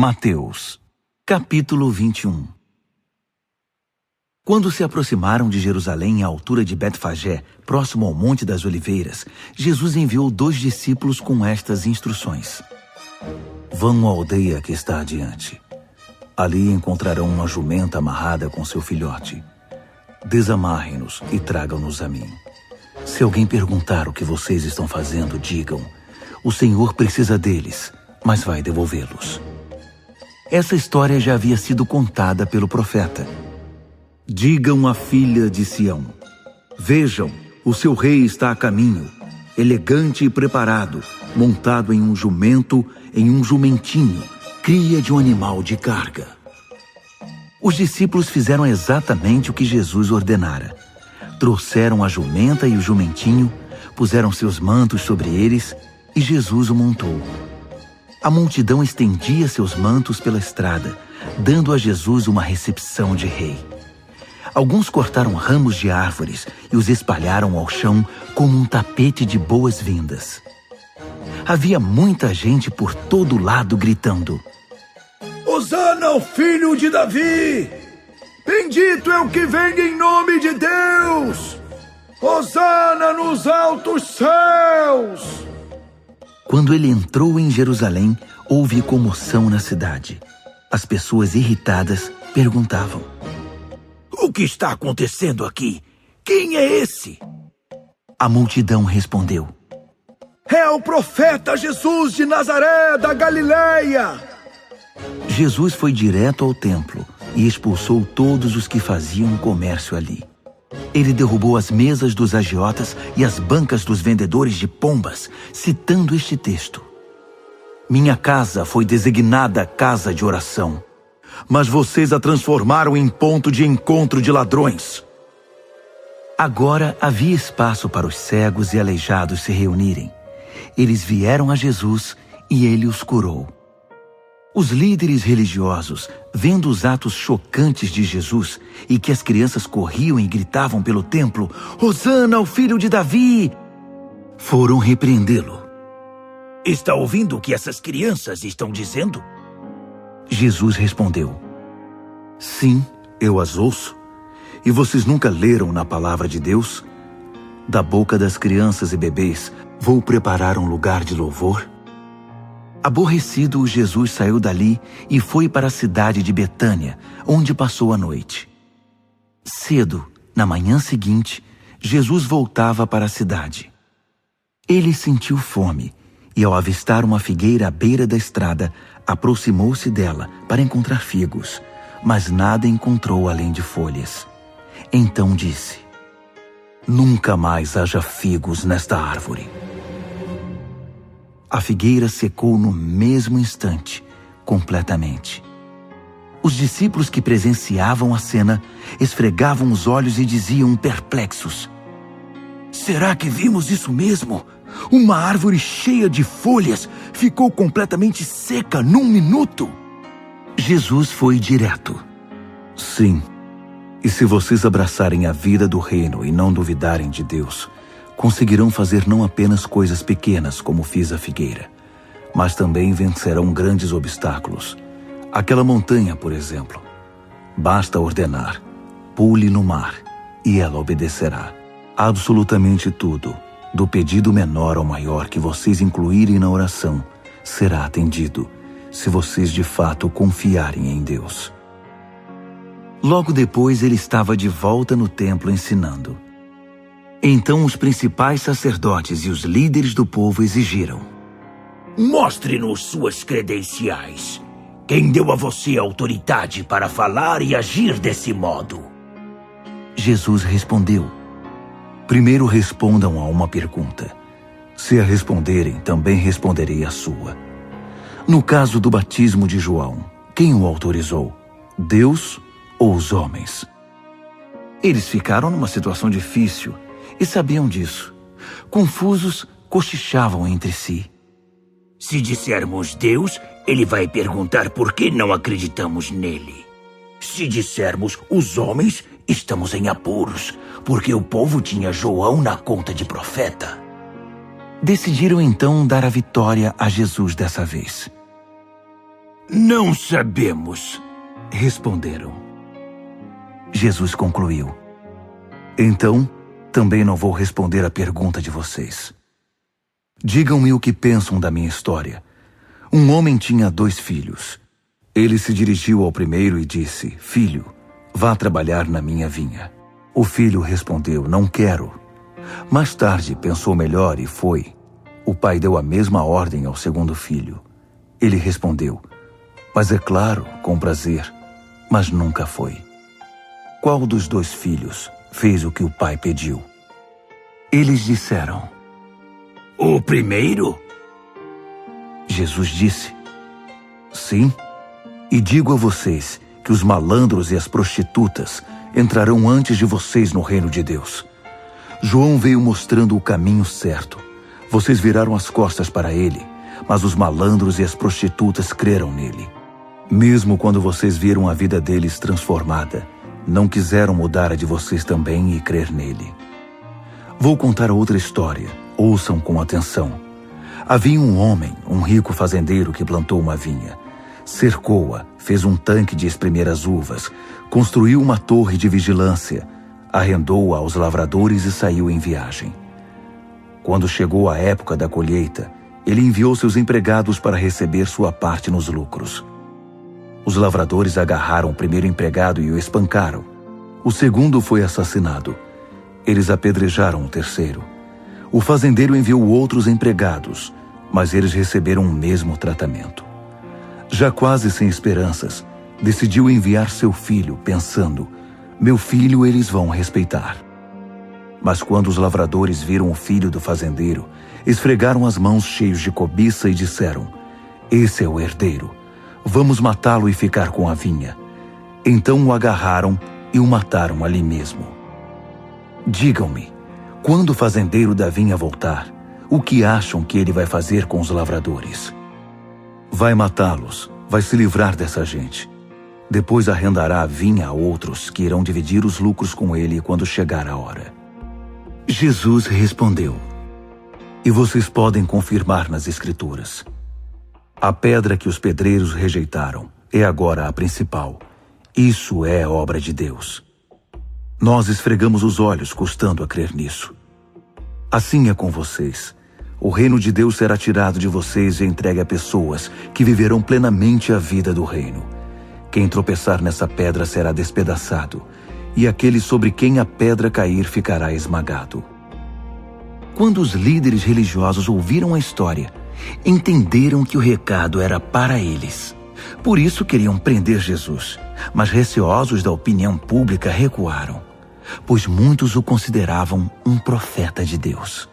Mateus, capítulo 21. Quando se aproximaram de Jerusalém à altura de Betfagé, próximo ao Monte das Oliveiras, Jesus enviou 2 discípulos com estas instruções. Vão à aldeia que está adiante. Ali encontrarão uma jumenta amarrada com seu filhote. Desamarrem-nos e tragam-nos a mim. Se alguém perguntar o que vocês estão fazendo, digam: o Senhor precisa deles, mas vai devolvê-los. Essa história já havia sido contada pelo profeta. Digam à filha de Sião: vejam, o seu rei está a caminho, elegante e preparado, montado em um jumento, em um jumentinho, cria de um animal de carga. Os discípulos fizeram exatamente o que Jesus ordenara. Trouxeram a jumenta e o jumentinho, puseram seus mantos sobre eles e Jesus o montou. A multidão estendia seus mantos pela estrada, dando a Jesus uma recepção de rei. Alguns cortaram ramos de árvores e os espalharam ao chão como um tapete de boas-vindas. Havia muita gente por todo lado gritando: Hosana ao filho de Davi! Bendito é o que vem em nome de Deus! Hosana nos altos céus! Quando ele entrou em Jerusalém, houve comoção na cidade. As pessoas irritadas perguntavam: o que está acontecendo aqui? Quem é esse? A multidão respondeu: é o profeta Jesus de Nazaré da Galileia! Jesus foi direto ao templo e expulsou todos os que faziam comércio ali. Ele derrubou as mesas dos agiotas e as bancas dos vendedores de pombas, citando este texto: minha casa foi designada casa de oração, mas vocês a transformaram em ponto de encontro de ladrões. Agora havia espaço para os cegos e aleijados se reunirem. Eles vieram a Jesus e ele os curou. Os líderes religiosos, vendo os atos chocantes de Jesus e que as crianças corriam e gritavam pelo templo: Hosana ao filho de Davi! Foram repreendê-lo. Está ouvindo o que essas crianças estão dizendo? Jesus respondeu: sim, eu as ouço. E vocês nunca leram na palavra de Deus? Da boca das crianças e bebês vou preparar um lugar de louvor. Aborrecido, Jesus saiu dali e foi para a cidade de Betânia, onde passou a noite. Cedo, na manhã seguinte, Jesus voltava para a cidade. Ele sentiu fome e, ao avistar uma figueira à beira da estrada, aproximou-se dela para encontrar figos, mas nada encontrou além de folhas. Então disse: nunca mais haja figos nesta árvore. A figueira secou no mesmo instante, completamente. Os discípulos que presenciavam a cena esfregavam os olhos e diziam perplexos: será que vimos isso mesmo? Uma árvore cheia de folhas ficou completamente seca num minuto? Jesus foi direto: sim. E se vocês abraçarem a vida do reino e não duvidarem de Deus, conseguirão fazer não apenas coisas pequenas como fiz a figueira, mas também vencerão grandes obstáculos. Aquela montanha, por exemplo. Basta ordenar: pule no mar, e ela obedecerá. Absolutamente tudo, do pedido menor ao maior que vocês incluírem na oração, será atendido, se vocês de fato confiarem em Deus. Logo depois ele estava de volta no templo ensinando. Então os principais sacerdotes e os líderes do povo exigiram: mostre-nos suas credenciais. Quem deu a você autoridade para falar e agir desse modo? Jesus respondeu: primeiro respondam a uma pergunta. Se a responderem, também responderei a sua. No caso do batismo de João, quem o autorizou? Deus ou os homens? Eles ficaram numa situação difícil e sabiam disso. Confusos, cochichavam entre si. Se dissermos Deus, ele vai perguntar por que não acreditamos nele. Se dissermos os homens, estamos em apuros, porque o povo tinha João na conta de profeta. Decidiram então dar a vitória a Jesus dessa vez. Não sabemos, responderam. Jesus concluiu: então, também não vou responder à pergunta de vocês. Digam-me o que pensam da minha história. Um homem tinha 2 filhos. Ele se dirigiu ao primeiro e disse: filho, vá trabalhar na minha vinha. O filho respondeu: não quero. Mais tarde pensou melhor e foi. O pai deu a mesma ordem ao segundo filho. Ele respondeu: mas é claro, com prazer, mas nunca foi. Qual dos 2 filhos fez o que o pai pediu? Eles disseram: o primeiro? Jesus disse: sim, e digo a vocês que os malandros e as prostitutas entrarão antes de vocês no reino de Deus. João veio mostrando o caminho certo. Vocês viraram as costas para ele, mas os malandros e as prostitutas creram nele. Mesmo quando vocês viram a vida deles transformada, não quiseram mudar a de vocês também e crer nele. Vou contar outra história. Ouçam com atenção. Havia um homem, um rico fazendeiro, que plantou uma vinha. Cercou-a, fez um tanque de espremer as uvas, construiu uma torre de vigilância, arrendou-a aos lavradores e saiu em viagem. Quando chegou a época da colheita, ele enviou seus empregados para receber sua parte nos lucros. Os lavradores agarraram o primeiro empregado e o espancaram. O segundo foi assassinado. Eles apedrejaram o terceiro. O fazendeiro enviou outros empregados, mas eles receberam o mesmo tratamento. Já quase sem esperanças, decidiu enviar seu filho, pensando: meu filho eles vão respeitar. Mas quando os lavradores viram o filho do fazendeiro, esfregaram as mãos cheios de cobiça e disseram: esse é o herdeiro. Vamos matá-lo e ficar com a vinha. Então o agarraram e o mataram ali mesmo. Digam-me, quando o fazendeiro da vinha voltar, o que acham que ele vai fazer com os lavradores? Vai matá-los, vai se livrar dessa gente. Depois arrendará a vinha a outros que irão dividir os lucros com ele quando chegar a hora. Jesus respondeu: e vocês podem confirmar nas Escrituras. A pedra que os pedreiros rejeitaram é agora a principal. Isso é obra de Deus. Nós esfregamos os olhos custando a crer nisso. Assim é com vocês. O reino de Deus será tirado de vocês e entregue a pessoas que viverão plenamente a vida do reino. Quem tropeçar nessa pedra será despedaçado, e aquele sobre quem a pedra cair ficará esmagado. Quando os líderes religiosos ouviram a história, entenderam que o recado era para eles. Por isso queriam prender Jesus, mas receosos da opinião pública recuaram, pois muitos o consideravam um profeta de Deus.